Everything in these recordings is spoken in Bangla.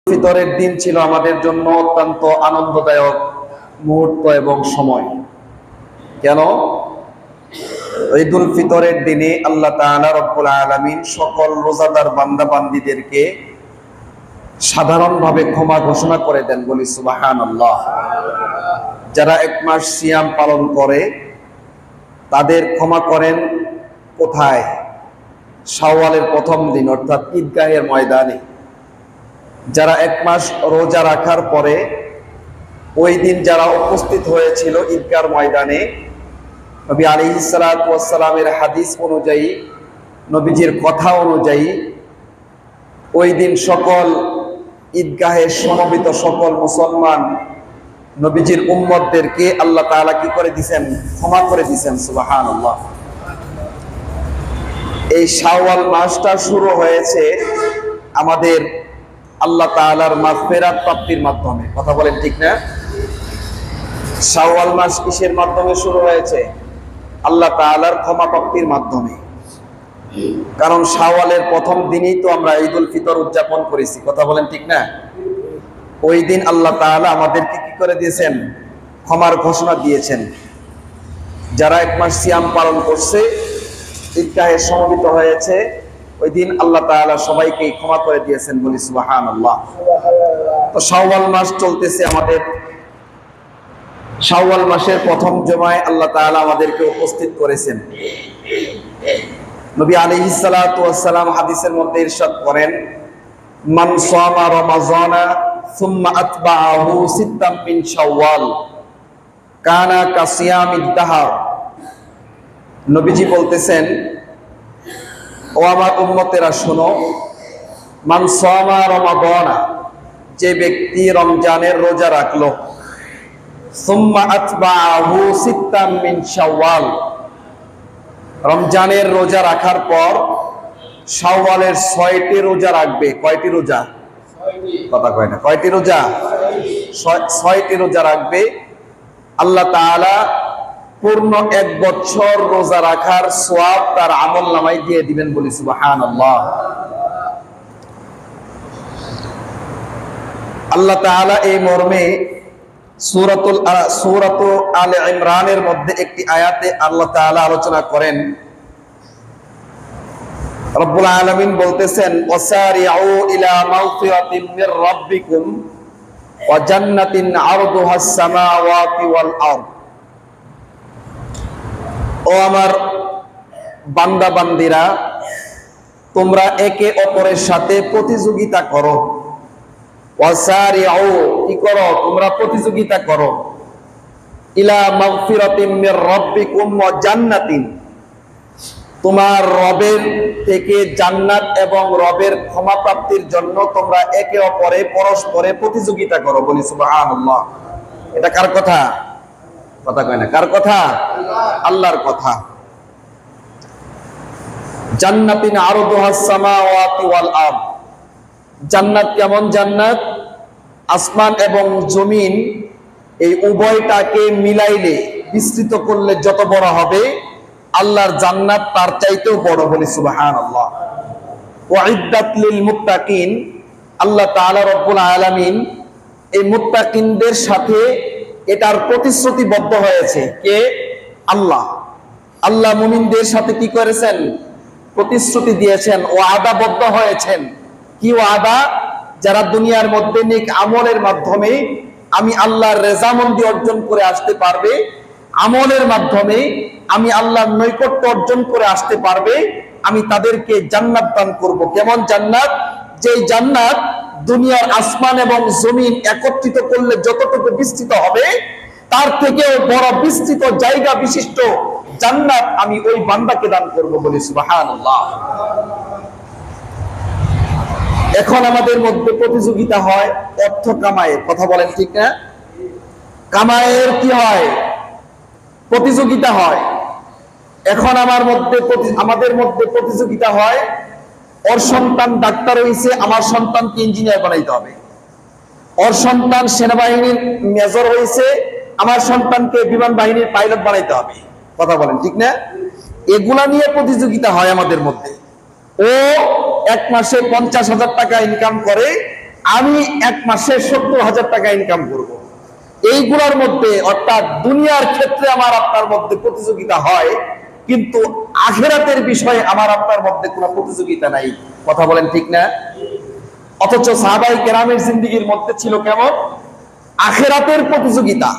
ফিতরের দিন ছিল আমাদের জন্য অত্যন্ত আনন্দদায়ক মুহূর্ত এবং সময়। কেন? ঈদুল ফিতরের দিনে আল্লাহ তাআলা রব্বুল আলামিন সকল রোজাদার বান্দা বান্দীদেরকে সাধারণভাবে ক্ষমা ঘোষণা করে দেন। বলি সুবহানাল্লাহ। যারা এক মাস সিয়াম পালন করে তাদের ক্ষমা করেন কোথায়? শাওয়ালের প্রথম দিন, অর্থাৎ ঈদগাহের ময়দানে। যারা এক মাস রোজা রাখার পরে ওই দিন যারা উপস্থিত হয়েছিল ঈদগার ময়দানে, নবী আলাইহিস সালাতু ওয়াস সালামের হাদিস অনুযায়ী, নবীজির কথা অনুযায়ী, ওই দিন সকল ঈদগাহে সমবেত সকল মুসলমান নবীজির উম্মতদেরকে আল্লাহ তাআলা কি করে দিয়েছেন? ক্ষমা করে দিয়েছেন। সুবহানাল্লাহ। এই শাওয়াল মাসটা শুরু হয়েছে আমাদের আল্লাহ তাআলার মাগফিরাত প্রাপ্তির মাধ্যমে। কথা বলেন ঠিক না? শাওয়াল মাস কিসের মাধ্যমে শুরু হয়েছে? আল্লাহ তাআলার ক্ষমা প্রাপ্তির মাধ্যমে। কারণ শাওয়ালের প্রথম দিনই তো আমরা ঈদুল ফিতর উদযাপন করেছি। কথা বলেন ঠিক না? ওই দিন আল্লাহ তাআলা আমাদেরকে কি করে দিয়েছেন? ক্ষমার ঘোষণা দিয়েছেন। যারা এক মাস সিয়াম পালন করছে, ঈদগাহে সমবেত হয়েছে, ওই দিন আল্লাহ তাআলা সবাইকে ক্ষমা করে দিয়েছেন। বলি সুবহানাল্লাহ। তো শাওয়াল মাস চলতেছে আমাদের। শাওয়াল মাসের প্রথম জুমায় আল্লাহ তাআলা আমাদেরকে উপস্থিত করেছেন। নবী আলাইহিস সালাতু ওয়াস সালাম হাদিসের মধ্যে ইরশাদ করেন, মান সামা রমাযানা সুম্মা আতবাআহু সিত্তাম মিন শাওয়াল কানা কাসিয়ামিদ দাহর। নবীজি বলতেছেন, ও আমার উম্মতেরা শোনো, মান সামা রমাযানা, যে ব্যক্তি রমজানের রোজা রাখলো, সুম্মা আতবাআহু সিত্তাম মিন শাওয়াল, রমজানের রোজা রাখার পর শাওয়ালের 6টি রোজা রাখবে। কয়টি রোজা? কথা কয় না। কয়টি রোজা? 6টি রোজা রাখবে। আল্লাহ তাআলা পূর্ণ 1 বছর রোজা রাখার সওয়াব তার আমলনামায় দিয়ে দিবেন। বলি সুবহানাল্লাহ। আল্লাহ তাআলা এই মর্মে সূরাত আলে ইমরানের মধ্যে একটি আয়াতে আল্লাহ তাআলা আলোচনা করেন। রব্বুল আলামিন বলতেছেন, ওয়াসারিউ ইলা মাগফিরাতিন মির রাব্বিকুম ওয়া জান্নাতিন আরদুহাস সামাওয়াতি ওয়াল আরদ। ও আমার বান্দা বান্দীরা, তোমরা একে অপরের সাথে প্রতিযোগিতা করো। ওয়াসারিউ, কি করো? তোমরা প্রতিযোগিতা করো। ইলা মাগফিরাতিন মির রাব্বিকুম ওয়া জান্নাতিন, তোমার রবের থেকে জান্নাত এবং রবের ক্ষমা প্রাপ্তির জন্য তোমরা একে অপরে পরস্পরে প্রতিযোগিতা করো। বলি সুবহানাল্লাহ। এটা কার কথা? কথা কয় না। কার কথা? আল্লাহর কথা। জান্নাতিন আরদুহাস সামাওয়াতি ওয়াল আরদ। জান্নাত কেমন জান্নাত? আসমান এবং জমিন এই উভয়টাকে মিলাইলে, বিস্তৃত করলে যত বড় হবে, আল্লাহর জান্নাত তার চাইতেও বড়। বলি সুবহানাল্লাহ। ওয়াইদ্দাত লিল মুত্তাকিন, আল্লাহ তাআলা রব্বুল আলামিন এই মুত্তাকিনদের সাথে এটার প্রতিশ্রুতিবদ্ধ হয়েছে। কে? আল্লাহ। আল্লাহ মুমিনদের সাথে কি করেছেন? প্রতিশ্রুতি দিয়েছেন, ওয়াদাবদ্ধ হয়েছেন। কি ওয়াদা? যারা দুনিয়ার মধ্যে নেক আমলের মাধ্যমে আমি আল্লাহর রেজামন্দি অর্জন করে আসতে পারবে, আমলের মাধ্যমে আমি আল্লাহর নৈকট্য অর্জন করে আসতে পারবে, আমি তাদেরকে জান্নাত দান করব। কেমন জান্নাত? যেই জান্নাত দুনিয়ার আসমান এবং জমিন একত্রিত করলে যতটুকু বিস্তৃত হবে, তার থেকেও বড় বিস্তৃত জায়গা বিশিষ্ট জান্নাত আমি ওই বান্দাকে দান করব। বলি সুবহানাল্লাহ। এখন আমাদের মধ্যে প্রতিযোগিতা হয় অর্থ কামায়ের। কথা বলেন ঠিক না? কামায়ের কি হয়? প্রতিযোগিতা হয়। এখন আমাদের মধ্যে প্রতিযোগিতা হয়, ওর সন্তান ডাক্তার হয়েছে, আমার সন্তানকে ইঞ্জিনিয়ার বানাইতে হবে। ওর সন্তান সেনাবাহিনীর মেজর হয়েছে, আমার সন্তানকে বিমান বাহিনীর পাইলট বানাইতে হবে। কথা বলেন ঠিক না? এগুলা নিয়ে প্রতিযোগিতা হয় আমাদের মধ্যে। ও এক মাসে 50,000 টাকা ইনকাম করে, আমি এক মাসে 70,000 টাকা ইনকাম করব। এইগুলোর মধ্যে অর্থাৎ দুনিয়ার ক্ষেত্রে আমার আপনার মধ্যে প্রতিযোগিতা হয়, কিন্তু আখিরাতের বিষয়ে আমার আপনার মধ্যে কোনো প্রতিযোগিতা নাই। কথা বলেন ঠিক না? অথচ সাহাবায়ে কেরামের জিন্দেগির মধ্যে ছিল কেমন? আখিরাতের প্রতিযোগিতা।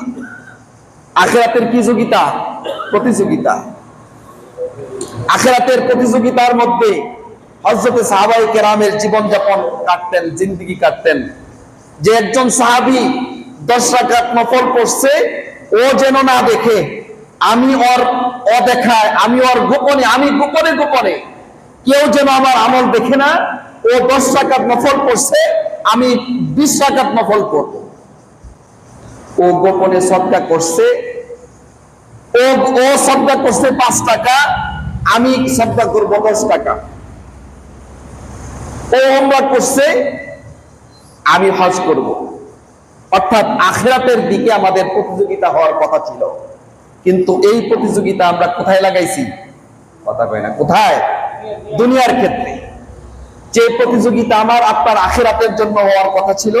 আখিরাতের কি যোগিতা? প্রতিযোগিতা। আখিরাতের প্রতিযোগিতার মধ্যে হযরতে সাহাবায়ে কেরামের জীবনযাপন কাটতেন, জিন্দেগি কাটতেন। যে একজন সাহাবী 10 রাকাত নফল পড়ছে, ও যেন না দেখে, আমি ওর অদেখায়, আমি ওর গোপনে, আমি গোপনে গোপনে, কেউ যেন আমার আমল দেখে না। ও 10 রাকাত নফল পড়ছে, আমি 20 রাকাত নফল পড়ব। ও গোপনে সদকা করছে, ও সদকা করছে 5 টাকা, আমি সদকা করব 10 টাকা। ও উমরা করছে, আমি হজ করব। অর্থাৎ আখিরাতের দিকে আমাদের প্রতিযোগিতা হওয়ার কথা ছিল, কিন্তু এই প্রতিযোগিতা আমরা কোথায় লাগাইছি? কথা কয় না, কোথায়? দুনিয়ার ক্ষেত্রে। যে প্রতিযোগিতা আমার আপনার আখিরাতের জন্য হওয়ার কথা ছিল,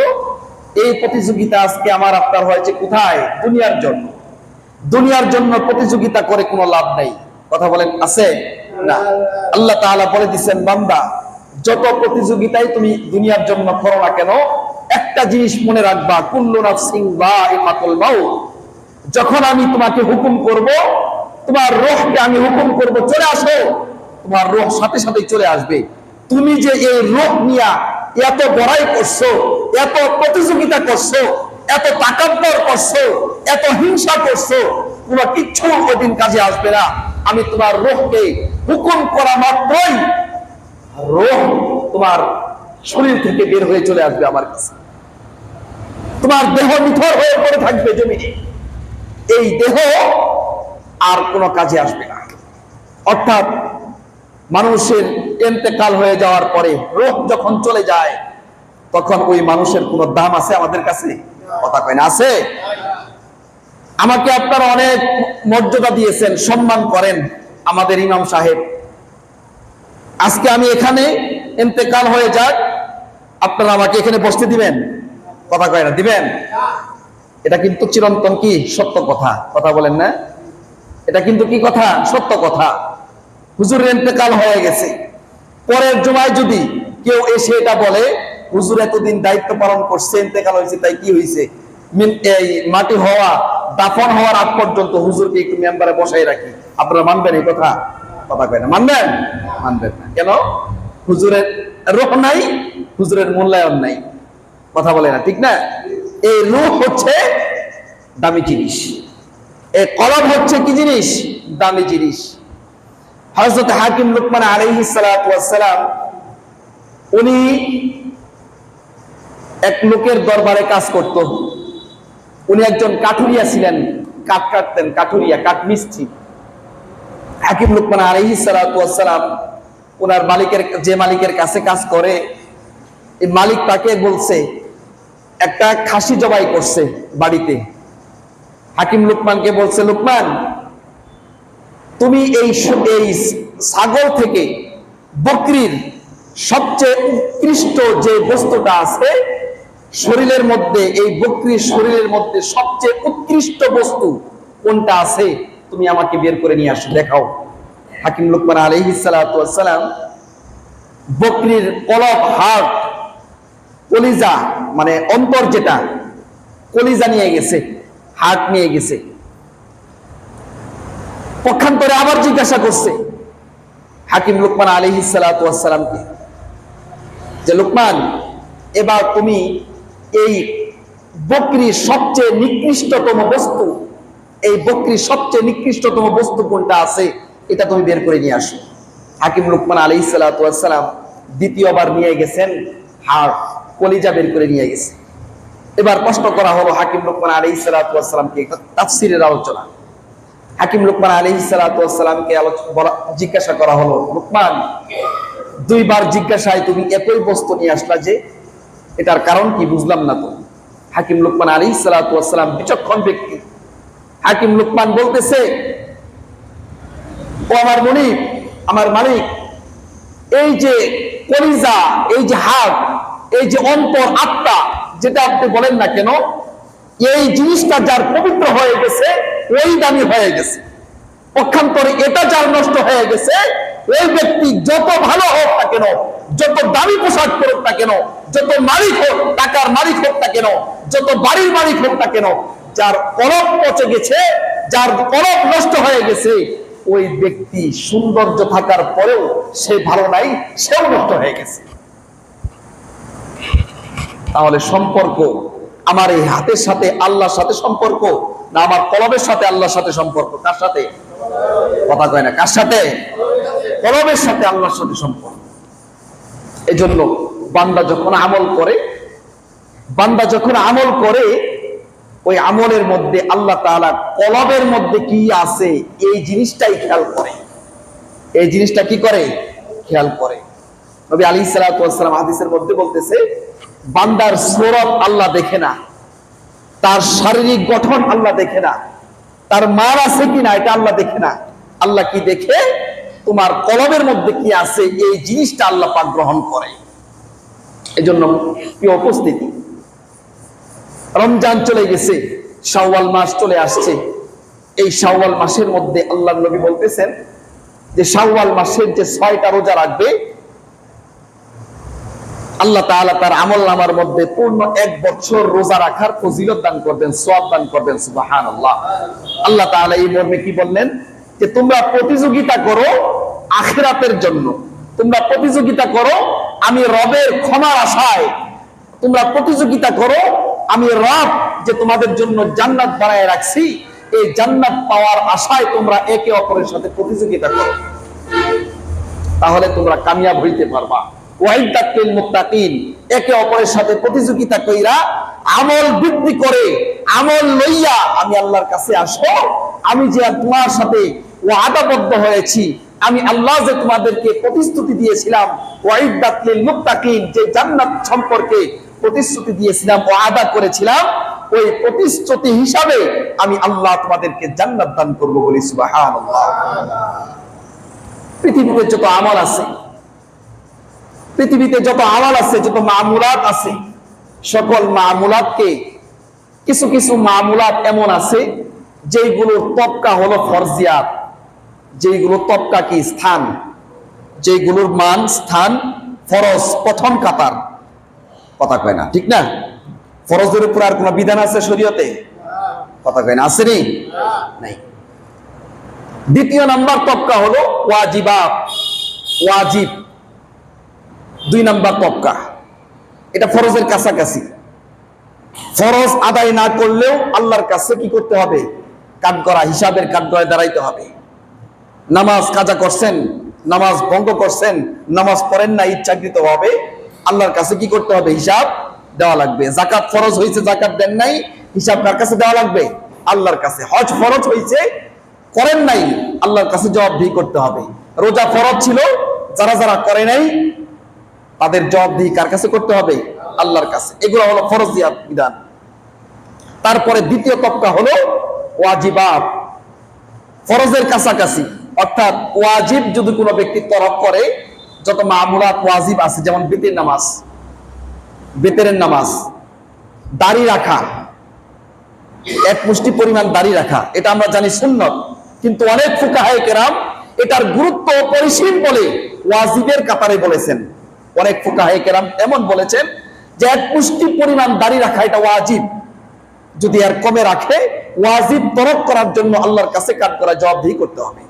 এই প্রতিযোগিতা আজকে আমার আপনার হয়েছে কোথায়? দুনিয়ার জন্য। দুনিয়ার জন্য প্রতিযোগিতা করে কোনো লাভ নেই। কথা বলেন, আছে না? আল্লাহ তাআলা বলে দিচ্ছেন, বান্দা যত প্রতিযোগিতাই তুমি দুনিয়ার জন্য করো না কেন, একটা জিনিস মনে রাখবা, কুল্লু নাফসিন যায়িকাতুল মাউত। যখন আমি তোমাকে হুকুম করব, তোমার রূহকে আমি হুকুম করব চলে আসো, তোমার রূহ সাথে সাথে চলে আসবে। তুমি যে এই রূহ নিয়া এত বড়াই করছো, এত প্রতিযোগিতা করছো, এত তাকাব্বর করছো, এত হিংসা করছো, তোমার কিচ্ছু ওদিন কাজে আসবে না। আমি তোমার রূহকে হুকুম করা মাত্রই রূহ তোমার শরীর থেকে বের হয়ে চলে আসবে আমার কাছে। তোমার দেহ নিথর হয়ে পড়ে থাকবে জমিনে। এই দেহ আর কোনো কাজে আসবে না। অর্থাৎ মানুষের ইন্তেকাল হয়ে যাওয়ার পরে রূহ যখন চলে যায়, তখন ওই মানুষের কোনো দাম আছে আমাদের কাছে? কথা কয় না, আছে? আমাকে আপনারা অনেক মর্যাদা দিয়েছেন, সম্মান করেন আমাদের ইমাম সাহেব। আজকে আমি এখানে ইন্তেকাল হয়ে যাক, আপনারা আমাকে এখানে বসতে দিবেন? কথা কয় না, দিবেন? এটা কিন্তু চিরন্তন কি সত্য কথা। কথা বলেন না? এটা কিন্তু কি কথা? সত্য কথা। হুজুরের ইন্তেকাল হয়ে গেছে, পরের জুমায় যদি কেউ এসে এটা বলে, হুজুর এতদিন দায়িত্ব পালন করছে, ইন্তেকাল হয়েছে, তাই কি হয়েছে? এই মাটি হওয়া, দাফন হওয়ার আগ পর্যন্ত হুজুরকে একটু মেম্বারে বসাই রাখি। আপনারা মানবেন এই কথা? কথা কয় না, মানবেন? মানবেন না কেন? হুজুরের রূহ নাই, হুজুরের মূল্যায়ন নাই। কথা বলে না, ঠিক না? এই রূহ হচ্ছে দামি জিনিস, এই কলম হচ্ছে কি জিনিস? দামি জিনিস। হযরত হাকিম লুকমান আলাইহিস সালাতু ওয়াস সালাম, উনি এক লোকের দরবারে কাজ করত। উনি একজন কাঠুরিয়া ছিলেন, কাঠ কাটতেন, কাঠুরিয়া, কাঠ মিস্ত্রি। হাকিম লুকমান আলাইহিস সালাতু ওয়াস সালাম ওনার মালিকের, যে মালিকের কাছে কাজ করে, এই মালিক তাকে বলছে, একটা খাসি জবাই করছে বাড়িতে। হাকিম লুকমানকে বলছে, লুকমান তুমি এই ছাগল থেকে বকরির সবচেয়ে উৎকৃষ্ট যে বস্তুটা আছে শরীরের মধ্যে, এই বকরির শরীরের মধ্যে সবচেয়ে উৎকৃষ্ট বস্তু কোনটা আছে, তুমি আমাকে বের করে নিয়ে আসো, দেখাও। হাকিম লুকমান আলাইহিস সালাতু ওয়াস সালাম বকরির কলব, হাড়, কলিজা, মানে অন্তর, যেটা কলিজা নিয়ে গেছে, হার্ট নিয়ে গেছে। পক্ষান্তরে আবার জিজ্ঞাসা করছে হাকিম লুকমান আলাইহিস সালাতু ওয়াস সালামকে, যে লুকমান, এবার তুমি এই বকরির সবচেয়ে নিকৃষ্টতম বস্তু, এই বকরির সবচেয়ে নিকৃষ্টতম বস্তু কোনটা আছে, এটা তুমি বের করে নিয়ে আসো। হাকিম লুকমান আলাইহিস সালাতু ওয়াস সালাম দ্বিতীয়বার নিয়ে গেছেন, হাড়, কলিজা বের করে নিয়ে গেছে। এবার প্রশ্ন করা হলো হাকিম লুকমান আলাইহিস সালাতু ওয়াস সালামকে, তাফসীরের আলোচনা। হাকিম লুকমান আলাইহিস সালাতু ওয়াস সালামকে জিজ্ঞাসা করা হলো, লুকমান, দুইবার জিজ্ঞাসায় তুমি একই বস্তু নিয়ে আসলা যে, এটার কারণ কি? বুঝলাম না তো। হাকিম লুকমান আলাইহিস সালাতু ওয়াস সালাম বিচক্ষণ ব্যক্তি। হাকিম লুকমান বলতেছে, ও আমার মনিব, আমার মালিক, এই যে কলিজা, এই যে হাড়, এই যে অন্তর আত্মা যেটা আপনি বলেন না কেন, এই জিনিসটা যার পবিত্র হয়ে গেছে ওই দামি হয়ে গেছে। পক্ষান্তরে এটা যার নষ্ট হয়ে গেছে, ওই ব্যক্তি যত ভালো হোক না কেন, যত দামি পোশাক পরুক না কেন, যত মালিক হোক, টাকার মালিক হোক না কেন, যত বাড়ির মালিক হোক না কেন, যার কলব পচে গেছে, যার কলব নষ্ট হয়ে গেছে, ওই ব্যক্তি সৌন্দর্য থাকার পরেও সে ভালো নাই, সেও নষ্ট হয়ে গেছে। তাহলে সম্পর্ক আমার এই হাতের সাথে আল্লাহর সাথে সম্পর্ক, না আমার কলবের সাথে আল্লাহর সাথে সম্পর্ক? কার সাথে? কথা কয় না, কার সাথে? কলবের সাথে আল্লাহর সাথে সম্পর্ক। এজন্য বান্দা যখন আমল করে ওই আমলের মধ্যে আল্লাহ তাআলা কলবের মধ্যে কি আছে এই জিনিসটাই খেয়াল করে। এই জিনিসটা কি করে? খেয়াল করে। নবী আলাইহিস সালাতু ওয়াস সালাম হাদিসের মধ্যে বলতেছে, বান্দার সুরত আল্লাহ দেখে না, তার শারীরিক গঠন আল্লাহ দেখে না, তার মাল আছে কিনা এটা আল্লাহ দেখে না। আল্লাহ কি দেখে? তোমার কলবের মধ্যে কি আছে এই জিনিসটা আল্লাহ পাক গ্রহণ করে। এজন্য প্রিয় উপস্থিতি, রমজান চলে গেছে, শাওয়াল মাস চলে আসছে। এই শাওয়াল মাসের মধ্যে আল্লাহর নবী বলতেছেন যে শাওয়াল মাসের যে 6টা রোজা রাখবে, আল্লাহ তাআলা তার আমলনামার মধ্যে পূর্ণ 1 বছর রোজা রাখার ফজিলত দান করবেন, সওয়াব দান করবেন। সুবহানাল্লাহ। আল্লাহ তাআলা এই মর্মে কি বললেন? যে তোমরা প্রতিযোগিতা করো আখিরাতের জন্য, তোমরা প্রতিযোগিতা করো আমি রবের ক্ষমার আশায়, তোমরা প্রতিযোগিতা করো আমি রব যে তোমাদের জন্য জান্নাত বানায় রাখছি, এই জান্নাত পাওয়ার আশায় তোমরা একে অপরের সাথে প্রতিযোগিতা করো, তাহলে তোমরা কামিয়াব হইতে পারবা। ওয়াইদাতুল মুত্তাকিন, একে অপরের সাথে প্রতিযোগিতা কইরা আমল বৃদ্ধি করে আমল লইয়া আমি আল্লাহর কাছে আসো। আমি যে তোমার সাথে ওয়াদাবদ্ধ হয়েছি, আমি আল্লাহ যে তোমাদেরকে প্রতিশ্রুতি দিয়েছিলাম, ওয়াইদাতুল মুত্তাকিন, যে জান্নাত সম্পর্কে প্রতিশ্রুতি দিয়েছিলাম, ওয়াদা করেছিলাম, ওই প্রতিশ্রুতি হিসাবে আমি আল্লাহ তোমাদেরকে জান্নাত দান করব বলি। সুবহানাল্লাহ। পৃথিবীতে যত আমল আছে, যত মামুলাত আছে, সকল মামুলাতকে কিছু কিছু মামুলাত এমন আছে যেগুলোর তবকা হলো ফরজিয়াত, যেগুলোর তবকা কি স্থান, যেগুলোর মান স্থান ফরজ প্রথম কাতার। কথা কয় না, ঠিক না? ফরজের উপর আর কোন বিধান আছে শরীয়তে? কথা কয় না, আছে নি? নাই। দ্বিতীয় নাম্বার তবকা হলো ওয়াজিবাত, ওয়াজিব। 2 নাম্বার তবকা, এটা ফরজের কাছাকাছি। ফরজ আদায় না করলেও আল্লাহর কাছে কি করতে হবে? কাঠগড়া, হিসাবের কাঠগড়ায় দাঁড়াইতে হবে। নামাজ কাজা করছেন, নামাজ ভঙ্গ করছেন, নামাজ পড়েন না ইচ্ছাকৃত ভাবে, আল্লাহর কাছে কি করতে হবে? হিসাব দেওয়া লাগবে। যাকাত ফরজ হয়েছে, যাকাত দেন নাই, হিসাব কার কাছে দেওয়া লাগবে? আল্লাহর কাছে। হজ ফরজ হয়েছে, করেন নাই, আল্লাহর কাছে জবাবদিহি করতে হবে। রোজা ফরজ ছিল, যারা যারা করে নাই তাদের জবাবদিহি কার কাছে করতে হবে? আল্লাহর কাছে। এগুলো হলো ফরজিয়াত বিধান। তারপরে দ্বিতীয় তবকা হলো ওয়াজিবাত, ফরজের কাছাকাছি। অর্থাৎ ওয়াজিব যদি কোনো ব্যক্তি তরক করে, যত মামুলাত ওয়াজিব আছে, যেমন বেতেরের নামাজ, দাড়ি রাখা, 1 মুষ্টি পরিমাণ দাড়ি রাখা, এটা আমরা জানি সুন্নত, কিন্তু অনেক ফুকাহায়ে কেরাম এটার গুরুত্ব অপরিসীম বলে ওয়াজিবের কাতারে বলেছেন। অনেক ফুকাহায়ে কেরাম এমন বলেছেন যে 1 মুষ্টি পরিমাণ দাড়ি রাখা এটা ওয়াজিব, যদি এর কমে রাখে ওয়াজিব তরক করার জন্য আল্লাহর কাছে কাঠগড়া জবাবদিহি করতে হবে।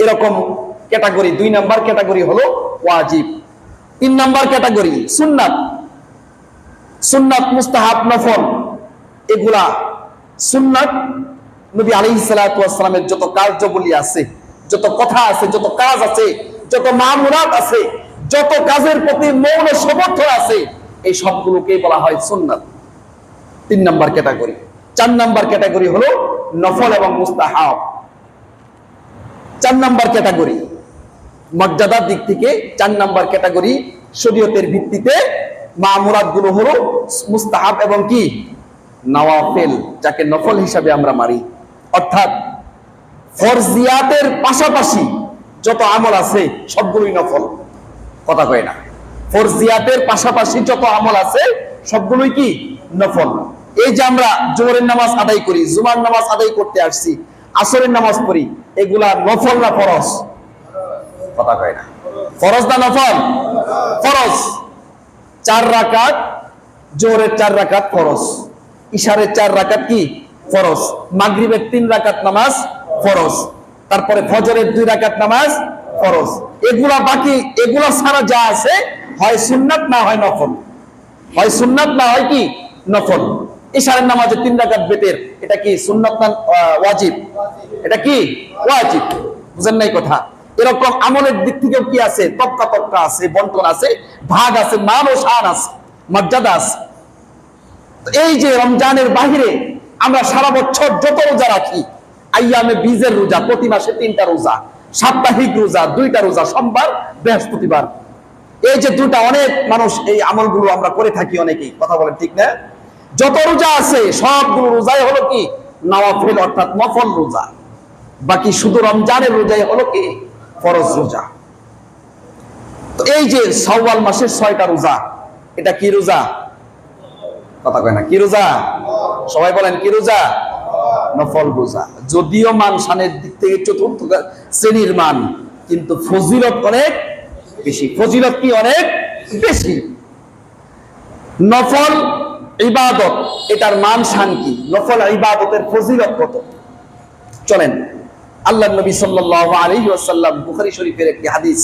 এরকম ক্যাটাগরি 2 নাম্বার ক্যাটাগরি হলো ওয়াজিব। 3 নাম্বার ক্যাটাগরি সুন্নাত, সুন্নাত মুস্তাহাব নফল। এগুলা সুন্নাত নবী আলাইহিস সালাতু ওয়াস সালামের যত কার্যাবলী আছে, যত কথা আছে, যত কাজ আছে, যত মামুলাত আছে, যত কাজের প্রতি মৌন সমর্থন আছে, এই সবগুলোকেই বলা হয় সুন্নাত। 3 নাম্বার ক্যাটাগরি। 4 নাম্বার ক্যাটাগরি হলো নফল এবং মুস্তাহাব। 4 নাম্বার ক্যাটাগরি মর্যাদার দিক থেকে 4 নাম্বার ক্যাটাগরি শরীয়তের ভিত্তিতে মামুলাত গুলো হলো মুস্তাহাব এবং কি নওয়াফিল, যাকে নফল হিসাবে আমরা মারি। অর্থাৎ ফরজিয়াতের পাশাপাশি যত আমল আছে সবগুলোই নফল। কথা কয় না। ফরজিয়াতের পাশাপাশি যত আমল আছে সবগুলোই কি নফল। এই যে আমরা জোহরের নামাজ আদায় করি, জুমার নামাজ আদায় করতে আসছি, আসরের নামাজ পড়ি, এগুলা নফল না ফরজ? কথা কয় না। ফরজ না নফল? ফরজ। 4 রাকাত, জোহরের 4 রাকাত ফরজ, ইশারের 4 রাকাত কি ফরজ, মাগরিবের 3 রাকাত নামাজ ফরজ, তারপরে ফজরের 2 রাকাত নামাজ ফরজ। এগুলা বাকি, এগুলা ছাড়া যা আছে হয় সুন্নাত না হয় নফল, হয় সুন্নাত না হয় কি নফল। ইশারের নামাজে 3 রাকাত বেতের, এটা কি সুন্নাত না ওয়াজিব? এটা কি ওয়াজিব। বুঝেন নাই কথা? এরকম আমলের দিক থেকেও কি আছে, তক্কা তক্কা আছে, বন্টন আছে, ভাগ আছে, মান ও শান আছে, মর্যাদা আছে। এই যে রমজানের বাহিরে আমরা সারা বছর যত রোজা রাখি, আইয়ামে বীজের রোজা, প্রতি মাসে 3টা রোজা, সাপ্তাহিক রোজা 2টা রোজা, সোমবার বৃহস্পতিবার, এই যে 2টা, অনেক মানুষ এই আমলগুলো আমরা করে থাকি অনেকেই, কথা বলেন ঠিক না? যত রোজা আছে সবগুলো রোজাই হলো কি নওয়াফিল, অর্থাৎ নফল রোজা। বাকি শুধু রমজানের রোজাই হলো কি ফরজ রোজা। তো এই যে শাওয়াল মাসের 6টা রোজা, এটা কি রোজা? কথা কয় না, কি রোজা? সবাই বলেন কি রোজা? নফল রোজা। যদিও মান শানের দিক থেকে 4র্থ শ্রেণীর মান, কিন্তু ফজিলত অনেক বেশি। ফজিলত কি অনেক বেশি। নফল ইবাদত, এটার মান শান কি? নফল ইবাদতের ফজিলত কত? চলেন, আল্লাহর নবী সাল্লাল্লাহু আলাইহি ওয়াসাল্লাম বুখারী শরীফের একটি হাদিস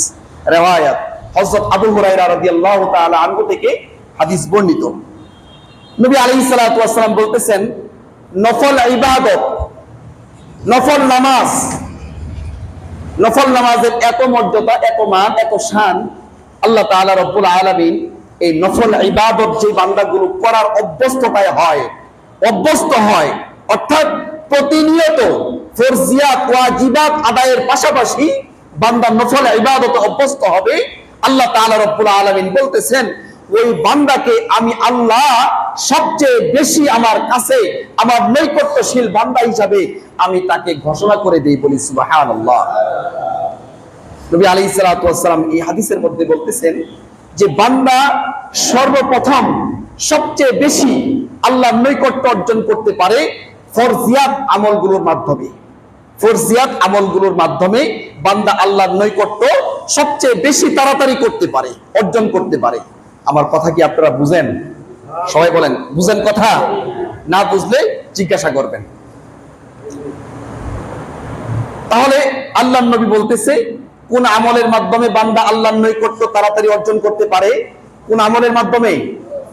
riwayat হযরত আবু হুরায়রা রাদিয়াল্লাহু তাআলা আনহু থেকে হাদিস বর্ণিত। নবী আলাইহিস সালাতু ওয়াস সালাম বলতেছেন, নফল ইবাদত, নফল নামাজ, নফল নামাজের এত মর্যাদা, এত মান, এত শান, আল্লাহ তাআলা রব্বুল আলামিন এই নফল ইবাদত যে বান্দাগুলো করার অভ্যস্ত হয়, অর্থাৎ প্রতিনিয়ত ফরজিয়াত ওয়াজিবাত আদায়ের পাশাপাশি বান্দা নফল ইবাদতে অভ্যস্ত হবে, আল্লাহ তাআলা রব্বুল আলামিন বলতেছেন, ওই বান্দাকে আমি আল্লাহ সবচেয়ে বেশি আমার কাছে, আমার নৈকট্যশীল বান্দা হিসাবে আমি তাকে ঘোষণা করে দেই। বলি সুবহানাল্লাহ। নবী আলাইহিস সালাতু ওয়াস সালাম এই হাদিসের মধ্যে বলতেছেন যে বান্দা সর্বপ্রথম সবচেয়ে বেশি আল্লাহর নৈকট্য অর্জন করতে পারে ফরজিয়াত আমলগুলোর মাধ্যমে। ফরজিয়াত আমলগুলোর মাধ্যমে বান্দা আল্লাহর নৈকট্য সবচেয়ে বেশি তাড়াতাড়ি করতে পারে, অর্জন করতে পারে। আমার কথা কি আপনারা বুঝেন? সবাই বলেন বুঝেন কথা? না বুঝলে জিজ্ঞাসা করবেন। তাহলে আল্লাহর নবী বলতেছে, কোন আমলের মাধ্যমে বান্দা আল্লাহর নৈকট্য তাড়াতাড়ি অর্জন করতে পারে? কোন আমলের মাধ্যমে?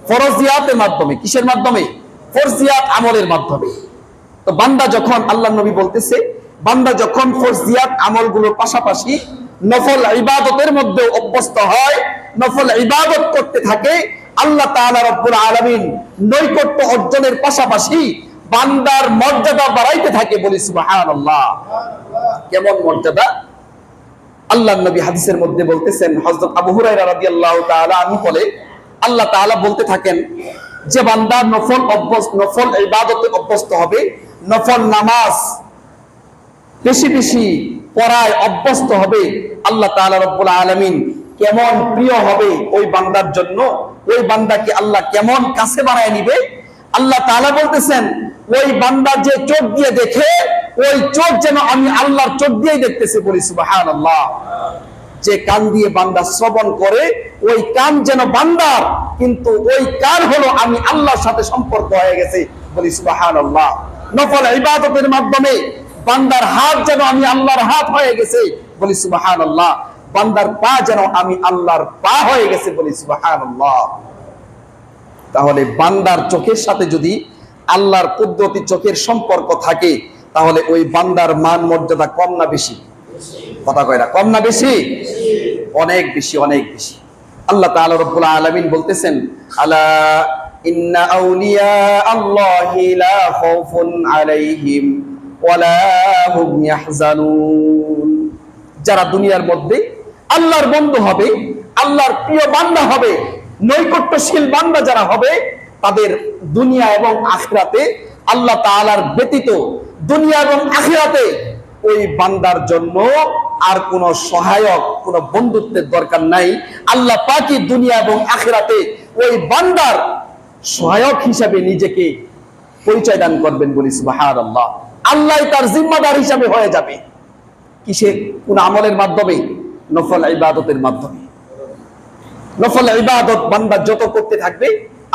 ফরজিয়াতের মাধ্যমে। কিসের মাধ্যমে? ফরজিয়াত আমলের মাধ্যমে। তো বান্দা যখন, আল্লাহর নবী বলতেছে, বান্দা যখন ফরজিয়াত আমলগুলোর পাশাপাশি নফল ইবাদতের মধ্যে অভ্যস্ত হয়, নফল ইবাদত করতে থাকে, আল্লাহ তাআলা রব্বুল আলামিন নৈকট্য অর্জনের পাশাপাশি বান্দার মর্যাদা বাড়াইতে থাকে। বলি সুবহানাল্লাহ। কেমন মর্যাদা? আল্লাহর নবী হাদিসের মধ্যে বলতেছেন, হযরত আবু হুরায়রা রাদিয়াল্লাহু তাআলা আনহু বলে, আল্লাহ তাআলা বলতে থাকেন যে বান্দা নফল ইবাদতে অভ্যস্ত হবে, নফল নামাজ বেশি বেশি পড়ায় অভ্যস্ত হবে, আল্লাহ তাআলা রব্বুল আলামিন কেমন প্রিয় হবে ওই বান্দার জন্য, ওই বান্দাকে আল্লাহ কেমন কাছে বানায় নিবে। আল্লাহ তাআলা বলতেছেন, ওই বান্দা যে চোখ দিয়ে দেখে, ওই চোখ যেন আমি আল্লাহর চোখ দিয়েই দেখতেছি। বলি সুবহানাল্লাহ। যে কান দিয়ে বান্দা শ্রবণ করে, ওই কান যেন বান্দার, কিন্তু ওই কান হলো আমি আল্লাহর সাথে সম্পর্ক হয়ে গেছে। বলি সুবহানাল্লাহ। নফল ইবাদতের মাধ্যমে বান্দার হাত যেন আমি আল্লাহর হাত হয়ে গেছে। বলি সুবহানাল্লাহ। বান্দার পা যেন আমি আল্লাহর পা হয়ে গেছে। বলি সুবহানাল্লাহ। তাহলে বান্দার চোখের সাথে যদি আল্লাহর কুদরতি চোখের সম্পর্ক থাকে, তাহলে ওই বান্দার মান মর্যাদা কম না বেশি? কথা কয় না, কম না বেশি? অনেক বেশি, অনেক বেশি। আল্লাহ তাআলা রব্বুল আলামিন বলতেছেন, আলা ইন্না আউলিয়া আল্লাহি লা খাউফুন আলাইহিম ওয়ালা হুম ইয়াহজানুন। যারা দুনিয়ার মধ্যে আল্লাহর বন্ধু হবে, আল্লাহর প্রিয় বান্দা হবে, নৈকট্যশীল বান্দা যারা হবে, তাদের দুনিয়া এবং আখিরাতে আল্লাহ তাআলার ব্যতীত, দুনিয়া এবং আখিরাতে ওই বান্দার জন্য আর কোনো সহায়ক, কোনো বন্ধুত্বের দরকার নাই। আল্লাহ পাকই দুনিয়া এবং আখিরাতে ওই বান্দার সহায়ক হিসাবে নিজেকে পরিচয় দান করবেন, বলি সুবহানাল্লাহ। আল্লাহ তার জিম্মাদার হিসাবে হয়ে যাবে। কিসে? কোন আমলের মাধ্যমে? নফল ইবাদতের মাধ্যমে। নফল ইবাদত বান্দা যত করতে থাকবে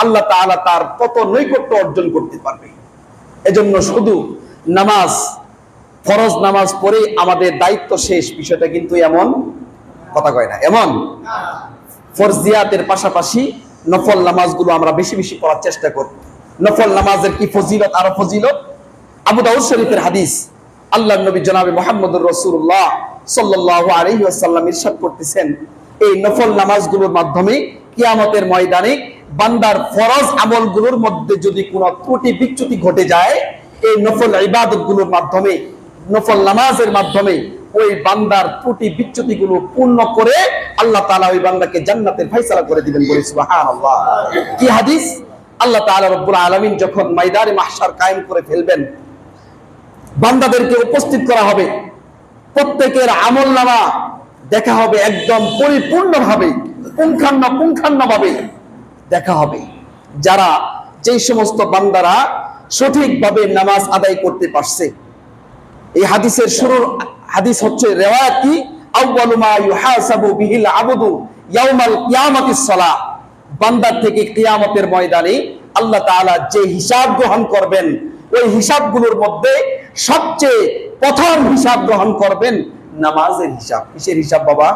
আল্লাহ তাআলা তার তত নৈকট্য অর্জন করতে পারবে। এজন্য শুধু নামাজ, ফরজ নামাজ পড়ে আমাদের দায়িত্ব শেষ, বিষয়টা কিন্তু এমন কথা কয় না। এমন ফরজিয়াতের পাশাপাশি নফল নামাজগুলো আমরা বেশি বেশি পড়ার চেষ্টা করব। নফল নামাজের কি ফজিলত, আরো ফজিলত। আবু দাউদ শরীফের হাদিস, আল্লাহর নবী জনাবে মুহাম্মদুর রাসূলুল্লাহ সাল্লাল্লাহু আলাইহি ওয়াসাল্লাম ইরশাদ করতেছেন, এই নফল নামাজগুলোর মাধ্যমে কিয়ামতের ময়দানে বান্দার ফরজ আমলগুলোর মধ্যে যদি কোনো ত্রুটি বিচ্যুতি ঘটে যায়, এই নফল ইবাদতগুলোর মাধ্যমে, নফল নামাজের মাধ্যমে ওই বান্দার ত্রুটি বিচ্যুতিগুলো পূর্ণ করে আল্লাহ তাআলা ওই বান্দাকে জান্নাতের ফয়সালা করে দিবেন, বলি সুবহানাল্লাহ। কি হাদিস? আল্লাহ তাআলা রব্বুল আলামিন যখন ময়দানে মাহশার কায়েম করে ফেলবেন, বান্দাদেরকে উপস্থিত করা হবে, প্রত্যেকের আমলনামা দেখা হবে, একদম পরিপূর্ণভাবে পুঙ্খানুপুঙ্খানুভাবে দেখা হবে। যারা যেই সমস্ত বান্দারা সঠিকভাবে নামাজ আদায় করতে পারছে। এই হাদিসের শুরুর হাদিস হচ্ছে রিওয়ায়াত কি, আউয়ালু মা ইউহাসাবু বিহিল আবদু ইয়াউমাল কিয়ামাতিস সালাহ। বান্দার থেকে কিয়ামতের ময়দানে আল্লাহ তাআলা যে হিসাব গ্রহণ করবেন, ওই হিসাবগুলোর মধ্যে সবচেয়ে প্রথম হিসাব গ্রহণ করবেন নামাজের হিসাব। কিসের হিসাব বাবা?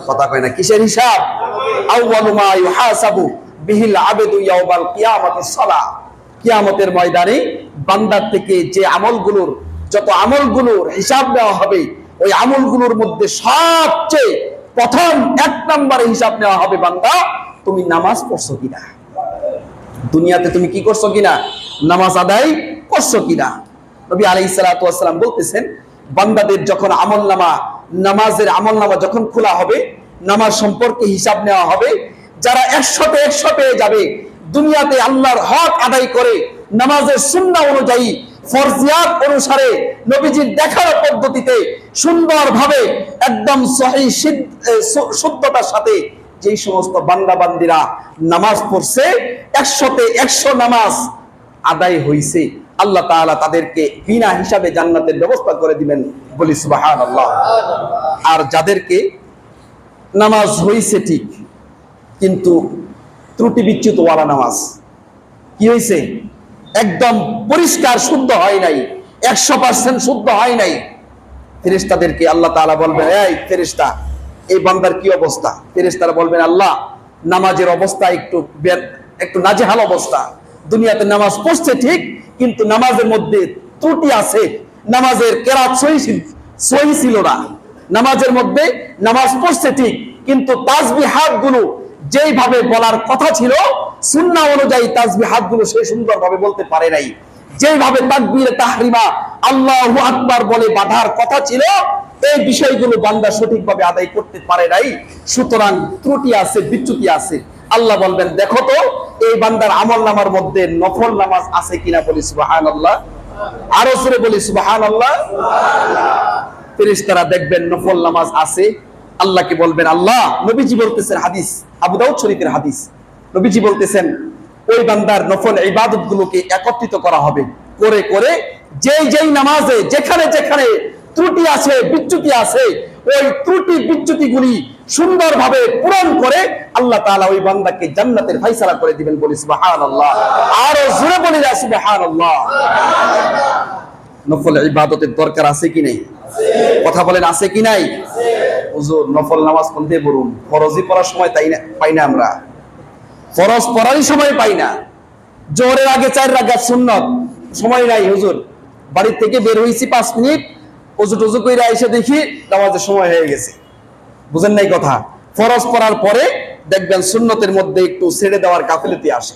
কথা কয় না। কিসের হিসাব? আউয়ালু মা ইউহাসাবু বিহিল আবদু ইয়াউমাল কিয়ামাতিস সালাহ। কিয়ামতের ময়দানে বান্দার থেকে যে আমলগুলোর, যত আমলগুলোর হিসাব নেওয়া হবে, ওই আমলগুলোর মধ্যে সবচেয়ে প্রথম 1 নম্বরে হিসাব নেওয়া হবে, বান্দা তুমি নামাজ পড়ছো কিনা, দুনিয়াতে তুমি কি করছো কিনা, নামাজ আদায় করছো কিনা। নবী আলাইহিস সালাতু ওয়াস সালাম বলতেছেন, বান্দাদের যখন আমলনামা, নামাজের আমলনামা যখন খোলা হবে, নামাজ সম্পর্কে হিসাব নেওয়া হবে, যারা 100তে 100 পেয়ে যাবে, দুনিয়াতে আল্লাহর হক আদায় করে নামাজের সুন্নাহ অনুযায়ী, ফরজিয়াত অনুসারে, নবীজির দেখার পদ্ধতিতে সুন্দরভাবে একদম সহিহ শুদ্ধতার সাথে যেই সমস্ত বান্দা বান্দিরা নামাজ পড়ছে, 100তে 100 নামাজ আদায় হইছে, আল্লাহ তাআলা তাদেরকে বিনা হিসাবে জান্নাতের ব্যবস্থা করে দিবেন, বলি সুবহানাল্লাহ। আর যাদেরকে নামাজ হইছে ঠিক, কিন্তু ত্রুটি বিচ্যুত ওয়ালা নামাজ, কি হইছে, একদম পরিষ্কার শুদ্ধ হয় নাই, 100% শুদ্ধ হয় নাই, ফেরেশতাদেরকে আল্লাহ তাআলা বলবেন, এই ফেরেশতা, এই বান্দার কি অবস্থা? ফেরেশতারা বলবেন, আল্লাহ নামাজের অবস্থা একটু নাজেহাল অবস্থা, দুনিয়াতে নামাজ পড়ছে ঠিক, কিন্তু নামাজের মধ্যে ত্রুটি আছে, নামাজের কেরাত সহি ছিল না, নামাজের মধ্যে নামাজ পড়ছে ঠিক, কিন্তু তাসবিহাত গুলো যেইভাবে বলার কথা ছিল সুন্নাহ অনুযায়ী তাসবিহাত গুলো সে সুন্দরভাবে বলতে পারে নাই, যেভাবে তাকবীর তাহরিমা আল্লাহু আকবার বলে বাঁধার কথা ছিল, এই বিষয়গুলো বান্দা সঠিকভাবে আদায় করতে পারে নাই, সুতরাং ত্রুটি আছে, বিচ্যুতি আছে। আল্লাহ বলবেন, দেখো তো এই বান্দার আমলনামার মধ্যে নফল নামাজ আছে কিনা, বলি সুবহানাল্লাহ। আরো জোরে বলি সুবহানাল্লাহ। ফেরেশতারা দেখবেন নফল নামাজ আছে, আল্লাহকে বলবেন, আল্লাহ, নবীজি বলতেছেন, হাদিস আবু দাউদ শরীফের হাদিস, নবীজি বলতেছেন, ওই বান্দার নফল ইবাদত গুলোকে একত্রিত করা হবে, করে করে যেই নামাজে যেখানে যেখানে ত্রুটি আছে, বিচ্যুতি আছে, ওই ত্রুটি বিচ্যুতি গুলি সুন্দরভাবে পূরণ করে আল্লাহ তাআলা ওই বান্দাকে জান্নাতের ফয়সালা করে দিবেন, বলি সুবহানাল্লাহ। আর জোরে বলি সুবহানাল্লাহ। নফল ইবাদতের দরকার আছে কি নাই? কথা বলেন, আছে কি নাই? হুজুর নফল নামাজ কোনতে পড়ুন? ফরজি পড়ার সময় পাই না আমরা, ফরজ পড়ারই সময় পাই না, জোহরের আগে 4 রাকাত সুন্নাত, সময় নাই হুজুর, বাড়ি থেকে বের হইছি 5 মিনিট, ওযু টযু কইরা এসে দেখি নামাজের সময় হয়ে গেছে। বুঝেন নাই কথা? ফরজ পড়ার পরে দেখবেন সুন্নতের মধ্যে একটু ছেড়ে দেওয়ার গাফিলতি আসে,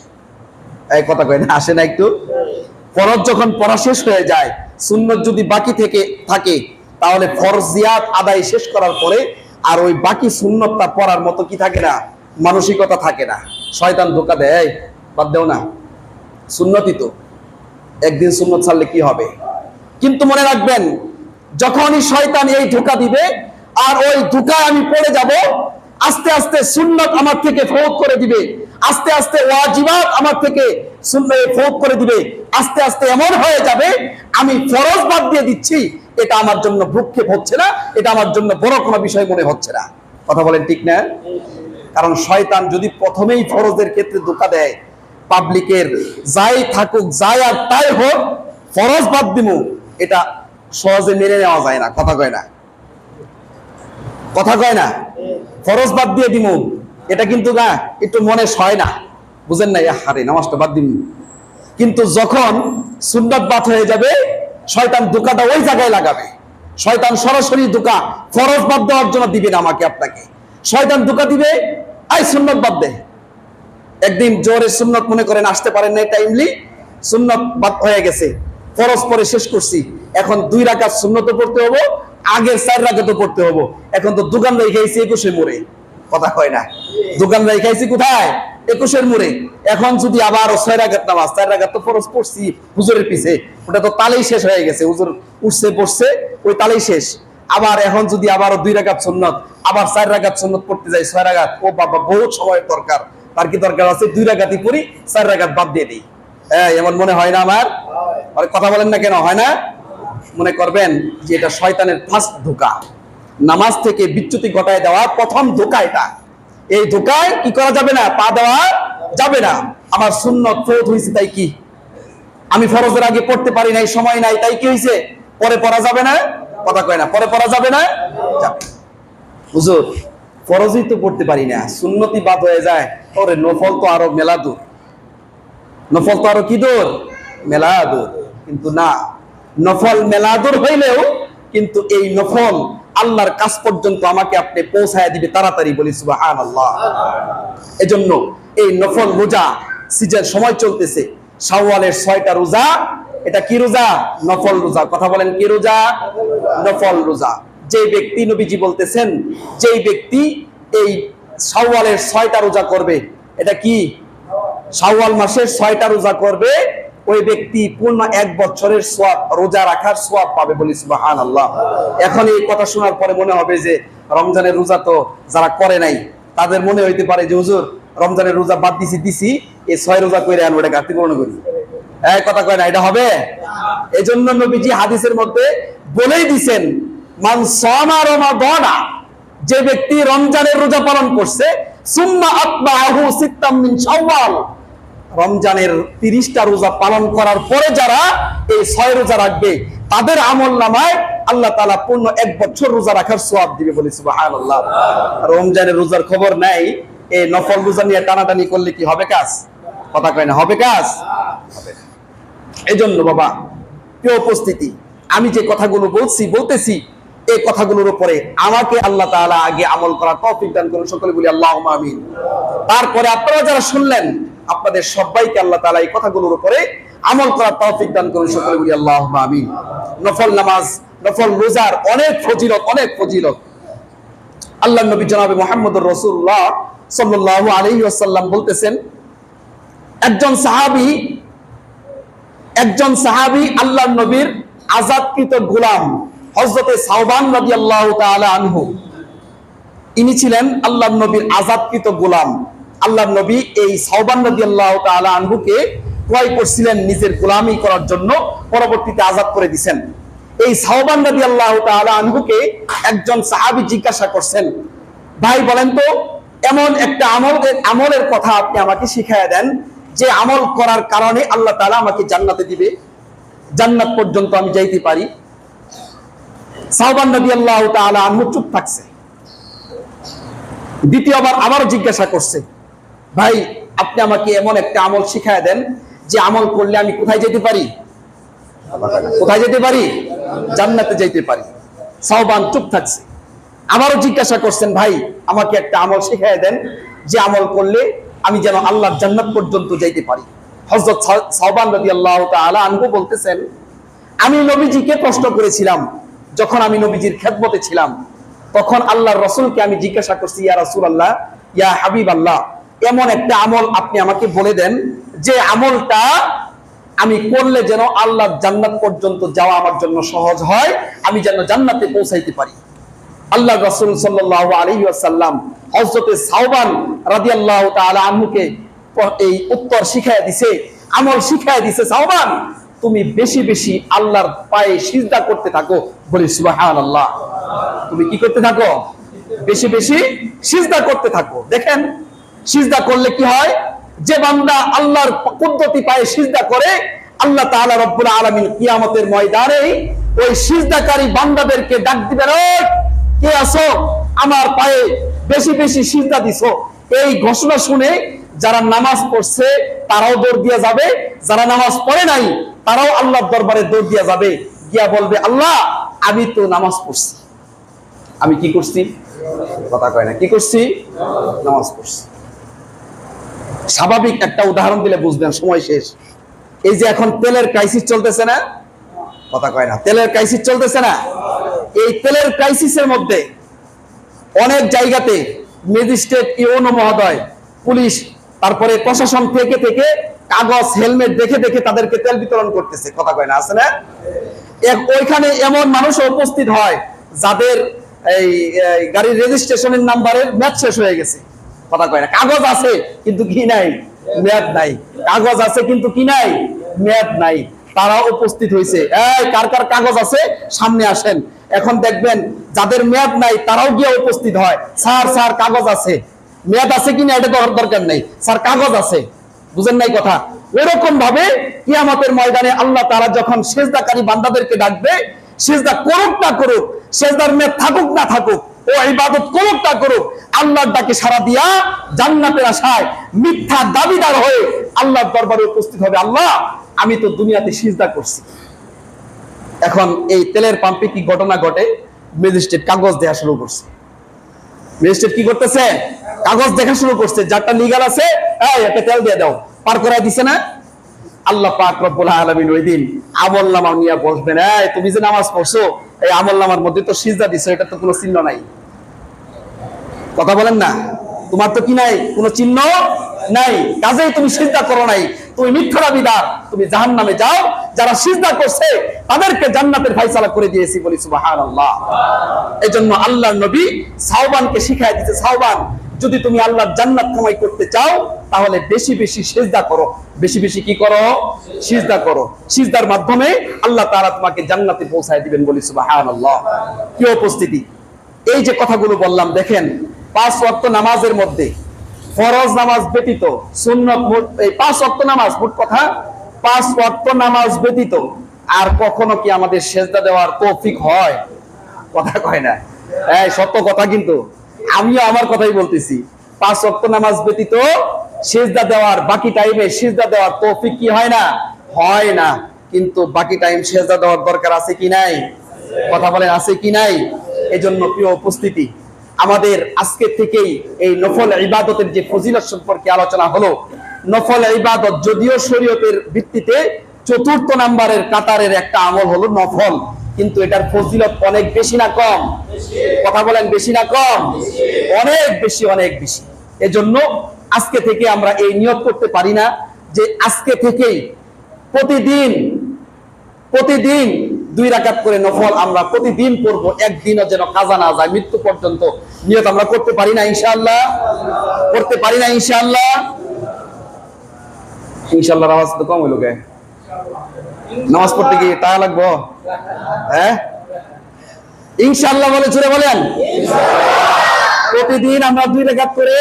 এই কথা কয় না, আসে না একটু? ফরজ যখন পড়া শেষ হয়ে যায়, সুন্নত যদি বাকি থাকে, তাহলে ফরজিয়াত আদায় শেষ করার পরে আর ওই বাকি সুন্নতটা পড়ার মতো কি থাকে না, মানসিকতা থাকে না। শয়তান ধোঁকা দেয়, বাদ দেও না, সুন্নতই তো, একদিন সুন্নত ছাড়লে কি হবে। কিন্তু মনে রাখবেন, যখনই শয়তান এই ধোঁকা দিবে আর ওই ধোঁকায় আমি পড়ে যাব, আস্তে আস্তে সুন্নাত আমার থেকে ফৌত করে দিবে, আস্তে আস্তে ওয়াজিবাত আমার থেকে ফৌত করে দিবে, আস্তে আস্তে এমন হয়ে যাবে আমি ফরজ বাদ দিয়ে দিচ্ছি, এটা আমার জন্য ভ্রুক্ষেপ হচ্ছে না, এটা আমার জন্য বড় কোনো বিষয় মনে হচ্ছে না। কথা বলেন ঠিক না? কারণ শয়তান যদি প্রথমেই ফরজের ক্ষেত্রে ধোঁকা দেয়, পাবলিকের যাই থাকুক যাই আর তাই হোক ফরজ বাদ দিমু, এটা সহজে মেনে নেওয়া যায় না। কথা কয় না? কথা কয় না? ফরজ বাদ দিয়ে দিমু, এটা কিন্তু না একটু মনে সয় না, বুঝেন না? হারে নামাজটা বাদ দিমু, কিন্তু যখন সুন্নাত বাদ হয়ে যাবে শয়তান ধোঁকাটা ওই জায়গায় লাগাবে। শয়তান সরাসরি ধোঁকা ফরজ বাদ দেওয়ার জন্য দিবে না আমাকে আপনাকে, শয়তান ধোঁকা দিবে আই সুন্নাত বাদ দে। একদিন জোরে সুন্নাত মনে করেন আসতে পারেন না, টাইমলি সুন্নাত বাদ হয়ে গেছে, ফরজ পরে শেষ করছি, এখন 2 রাকাত সুন্নত পড়তে হবো, আগের 4 রাকাতও পড়তে হবো। এখন তো দোকান রেখেছি 21 মোড়ে। কথা কয় না? দোকান রেখেছি কোথায়? 21 মোড়ে। এখন যদি আবার 6 রাকাত নামাজ, 4 রাকাত তো ফরজ পড়ছি হুজুরের পিছে, ওটা তো তালেই শেষ হয়ে গেছে, হুজুর উঠছে পড়ছে ওই তালেই শেষ। আবার এখন যদি আবারও 2 রাকাত সুন্নত, আবার 4 রাকাত সুন্নত পড়তে যাই, 6 রাকাত, ও বাবা বহুত সময়ের দরকার। তার কি দরকার আছে 2 রাকাতই পড়ি, 4 রাকাত বাদ দিয়ে দিই। এমন মনে হয় না আমার? কথা বলেন না কেন? হয় না? মনে করবেন যে এটা শয়তানের ফার্স্ট ধোঁকা, নামাজ থেকে বিচ্যুতি ঘটায় দেওয়া প্রথম ধোঁকা এটা। এই ধোঁকায় কি করা যাবে না? পা দেওয়া যাবে না। আমার সুন্নত ফরজ হয়েছে তাই কি, আমি ফরজের আগে পড়তে পারি নাই, সময় নাই, তাই কি হয়েছে? পরে পড়া যাবে না? কথা কয় না? পরে পড়া যাবে না? হুজুর ফরজই তো পড়তে পারি না, সুন্নতি বাদ হয়ে যায়, ওরে নফল তো আরো মেলা দূর, নফল তো আরো কি দূর? মেলা দূর। কিন্তু না, নফল মেলা দূর হইলেও কিন্তু এই নফল আল্লাহর কাছ পর্যন্ত আমাকে আপনি পৌঁছায় দিবে তাড়াতাড়ি, বলি সুবহানাল্লাহ। এজন্য এই নফল রোজা সিজন সময় চলতেছে, শাওয়ালের 6টা রোজা, এটা কি রোজা? নফল রোজা। কথা বলেন কি রোজা? নফল রোজা। যে ব্যক্তি, নবীজি বলতেছেন, যেই ব্যক্তি এই শাওয়ালের 6টা রোজা করবে, এটা কি শাওয়াল মাসের 6টা রোজা করবে, ওই ব্যক্তি পূর্ণ 1 বছরের সওয়াব, রোজা রাখার সওয়াব পাবে, বলি সুবহানাল্লাহ। এখন এই কথা শোনার পরে মনে হবে যে রমজানের রোজা তো যারা করে নাই তাদের মনে হইতে পারে যে হুজুর রমজানের রোজা বাদ দিছি, এই 6 রোজা করে আনবো, এটা ঘাটতি পূরণ করি। কথা কয় না? এটা হবে? এজন্য নবীজি হাদিসের মধ্যে বলেই দিছেন, মান সামা রমাদানা, যে ব্যক্তি রমজানের রোজা পালন করছে, সুম্মা আতবাহু সিত্তাম মিন শাওয়াল, রমজানের 30টা রোজা পালন করার পরে যারা এই 6 রোজা রাখবে, তাদের আমলনামায় আল্লাহ তাআলা পূর্ণ 1 বছর রোজা রাখার সওয়াব দিবে, বলি সুবহানাল্লাহ। রমজানের রোজার খবর নাই, এই নফল রোজা নিয়ে টানাটানি করলে কি হবে কাজ? কথা কয় না? হবে কাজ? হবে। এজন্য বাবা প্রিয় উপস্থিতি, আমি যে কথাগুলো বলতেছি এই কথাগুলোর উপরে আমাকে আল্লাহ তাআলা আগে আমল করার তৌফিক দান করুন, সকলে বলি আল্লাহুম্মা আমিন। তারপরে আপনারা যারা শুনলেন, আপনাদের সবাইকে আল্লাহ তাআলা এই কথাগুলোর উপরে আমল করার তৌফিক দান করুন, সকলে বলি আল্লাহুম্মা আমিন। নফল নামাজ, নফল রোজার অনেক ফজিলত, অনেক ফজিলত। আল্লাহর নবী জনাবে মুহাম্মদুর রাসূলুল্লাহ সাল্লাল্লাহু আলাইহি ওয়াসাল্লাম বলতেছেন, একজন সাহাবী আল্লাহর নবীর আযাদকৃত গোলাম হযরতে সাওবান রাদিয়াল্লাহু তাআলা আনহু, ইনি ছিলেন আল্লাহর নবীর আযাদকৃত গোলাম। আল্লাহর নবী এই সাওবান রাদিয়াল্লাহু তাআলা আনহুকে ক্রয় করছিলেন নিজের গোলামি করার জন্য, পরবর্তীতে আযাদ করে দিবেন। এই সাওবান রাদিয়াল্লাহু তাআলা আনহুকে একজন সাহাবী জিজ্ঞাসা করছেন, ভাই বলেন তো এমন একটা আমলের কথা আপনি আমাকে শিখায়া দেন যে আমল করার কারণে আল্লাহ তাআলা আমাকে জান্নাতে দিবে, জান্নাত পর্যন্ত আমি যাইতে পারি। সাওবান রাদিয়াল্লাহু তাআলা আনহু চুপ থাকছে। দ্বিতীয়বার আবারও জিজ্ঞাসা করছে, ভাই আপনি আমাকে এমন একটা আমল শিখায়া দেন যে আমল করলে আমি কোথায় যেতে পারি? কোথায় যেতে পারি? জান্নাতে যাইতে পারি। সাওবান চুপ থাকছে। আবারও জিজ্ঞাসা করছেন, ভাই আমাকে একটা আমল শিখায়া দেন যে আমল করলে আমি যেন আল্লাহর জান্নাত পর্যন্ত যাইতে পারি। হযরত সাওবান রাদিয়াল্লাহু তাআলা আনহু বলতেছেন, আমি নবীজিকে প্রশ্ন করেছিলাম, যখন আমি নবীজির খেদমতে ছিলাম, তখন আল্লাহর রাসূলকে আমি জিজ্ঞাসা করছি, ইয়া রাসূলুল্লাহ, ইয়া হাবিবাল্লাহ, এমন একটা আমল আপনি আমাকে বলে দেন যে আমলটা আমি করলে যেন আল্লাহর জান্নাত পর্যন্ত যাওয়া আমার জন্য সহজ হয়, আমি যেন জান্নাতে পৌঁছাইতে পারি। আল্লাহ রাসূল সাল্লাল্লাহু আলাইহি ওয়াসাল্লাম হযরতে সাওবান রাদিয়াল্লাহু তাআলা আনহুকে এই উত্তর শিখায়া দিছে, আমল শিখায়া দিছে। সাওবান, তুমি বেশি বেশি আল্লাহর পায়ে সিজদা করতে থাকো। বলি সুবহানাল্লাহ। তুমি কি করতে থাকো? বেশি বেশি সিজদা করতে থাকো। দেখেন সিজদা করলে কি হয়, যে বান্দা আল্লাহর কুদরতি পায়ে সিজদা করে, আল্লাহ তাআলা রব্বুল আলামিন কিয়ামতের ময়দানে ওই সিজদাকারী বান্দাদেরকে ডাক দিবেন, ওই কে আছো আমার পায়ে বেশি বেশি সিজদা দিছো। এই ঘোষণা শুনে যারা নামাজ পড়ছে তারাও দৌড় দিয়ে যাবে, যারা নামাজ পড়ে নাই তারাও আল্লাহর দরবারে দৌড় দিয়ে যাবে, গিয়া বলবে, আল্লাহ আমি তো নামাজ পড়ছি। আমি কি করছি? কথা কয় না। কি করছি? নামাজ পড়ছি। স্বাভাবিক একটা উদাহরণ দিলে বুঝবেন, সময় শেষ। এই যে এখন তেলের ক্রাইসিস চলতেছে না? কথা কয় না। তেলের ক্রাইসিস চলতেছে না? এই তেলের ক্রাইসিসের মধ্যে অনেক জায়গাতে ম্যাজিস্ট্রেট, ইওনো মহোদয়, পুলিশ, তারপরে প্রশাসন থেকে থেকে কাগজ, হেলমেট দেখে দেখে তাদেরকে তেল বিতরণ করতেছে। কথা কয় না? আছে না? ওইখানে এমন মানুষ উপস্থিত হয় যাদের এই গাড়ির রেজিস্ট্রেশনের নাম্বারের মেয়াদ শেষ হয়ে গেছে। কথা কয় না। কাগজ আছে কিন্তু কি নাই? মেয়াদ নাই। কাগজ আছে কিন্তু কি নাই? মেয়াদ নাই। তারা উপস্থিত হয়েছে। এই কার কার কাগজ আছে সামনে আসেন। এখন দেখবেন যাদের মেয়াদ নাই তারাও গিয়ে উপস্থিত হয়, স্যার স্যার কাগজ আছে। মেয়াদ আছে কিনা এটা তো দরকার নেই, স্যার কাগজ আছে। বুঝেন নাই কথা? ওইরকম ভাবে কিয়ামতের ময়দানে আল্লাহ তাআলা যখন সিজদাকারী বান্দাদেরকে ডাকবে, সিজদা করুক না করুক, সিজদার মেয়াদ থাকুক না থাকুক, ও ইবাদত করুক না করুক, আল্লাহর ডাকে সাড়া দিয়া জান্নাতের আশায় মিথ্যা দাবিদার হয়ে আল্লাহর দরবারে উপস্থিত হবে। আল্লাহ আমি তো দুনিয়াতে সিজদা করছি। এখন এই তেলের পাম্পে কি ঘটনা ঘটে? ম্যাজিস্ট্রেট কাগজ দেখা শুরু করছে। ম্যাজিস্ট্রেট কি করতেছে? কাগজ দেখা শুরু করছে। যারটা লিগ্যাল আছে, এই একটা তেল দিয়ে দাও, পার করাই দিছে না? আল্লাহ পাক রব্বুল আলামিন ওই দিন আমলনামা নিয়ে বসবেন, এই তুমি যে নামাজ পড়ছো এই আমলনামার মধ্যে তো সিজদা দিছো, এটা তো কোনো চিহ্ন নাই। কথা বলেন না? তোমার তো কি নাই? কোনো চিহ্ন নাই, কাজেই তুমি সিজদা করো নাই, তুমি মিথ্যা দাবিদার, তুমি জাহান্নামে যাও। যারা সিজদা করছে তাদেরকে জান্নাতের ফয়সালা করে দিয়েছি। বলি সুবহানাল্লাহ। এজন্য আল্লাহর নবী সাওবানকে শিখায় দিতে, সাওবান যদি তুমি আল্লাহর জান্নাত কামাই করতে চাও তাহলে বেশি বেশি সিজদা করো। বেশি বেশি কি করো? সিজদা করো। সিজদার মাধ্যমে আল্লাহ তাআলা তোমাকে জান্নাতে পৌঁছায় দিবেন। বলি সুবহানাল্লাহ। কি উপস্থিতি! এই যে কথাগুলো বললাম, দেখেন 5 ওয়াক্ত নামাজের মধ্যে ফরজ নামাজ ব্যতীত সুন্নাত, এই 5 ওয়াক্ত নামাজ, মোট কথা 5 ওয়াক্ত নামাজ ব্যতীত আর কখনো কি আমাদের সিজদা দেওয়ার তৌফিক হয়? কথা কয় না। এই সত্য কথা, কিন্তু আমিও আমার কথাই বলতেছি। 5 ওয়াক্ত নামাজ ব্যতীত সিজদা দেওয়ার, বাকি টাইমে সিজদা দেওয়ার তৌফিক কি হয় না? হয় না। কিন্তু বাকি টাইম সিজদা দেওয়ার দরকার আছে কি নাই? কথা বলেন, আছে কি নাই? এজন্য প্রিয় উপস্থিতি, আমাদের আজকে থেকেই এই নফল ইবাদতের যে ফজিলত সম্পর্কে আলোচনা হলো। নফল ইবাদত যদিও শরীয়তের ভিত্তিতে 4th নাম্বারের কাতারের একটা আমল হলো নফল, কিন্তু এটার ফজিলত অনেক বেশি না কম? কথা বলেন, বেশি না কম? অনেক বেশি, অনেক বেশি। এজন্য আজকে থেকে আমরা এই নিয়ত করতে পারি না যে আজকে থেকেই প্রতিদিন 2 রাকাত করে নফল আমরা প্রতিদিন পড়ব, একদিনও যেন কাজা না যায়, মৃত্যু পর্যন্ত। নিয়ত আমরা করতে পারি না ইনশাআল্লাহ? করতে পারি না ইনশাআল্লাহ? ইনশাআল্লাহর আওয়াজ তো কম হইলো কে? নামাজ পড়তে কি টাকা লাগবো? হ্যাঁ, ইনশাআল্লাহ বলে জোরে বলেন। প্রতিদিন আমরা 2 রাকাত করে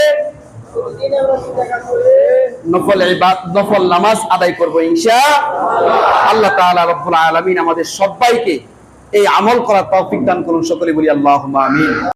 নফল নামাজ আদায় করবো ইনশাআল্লাহ। আল্লাহ তাআলা রব্বুল আলামিন আমাদের সবাইকে এই আমল করার তৌফিক দান করুন। সকলে বলি আল্লাহুম্মা আমিন।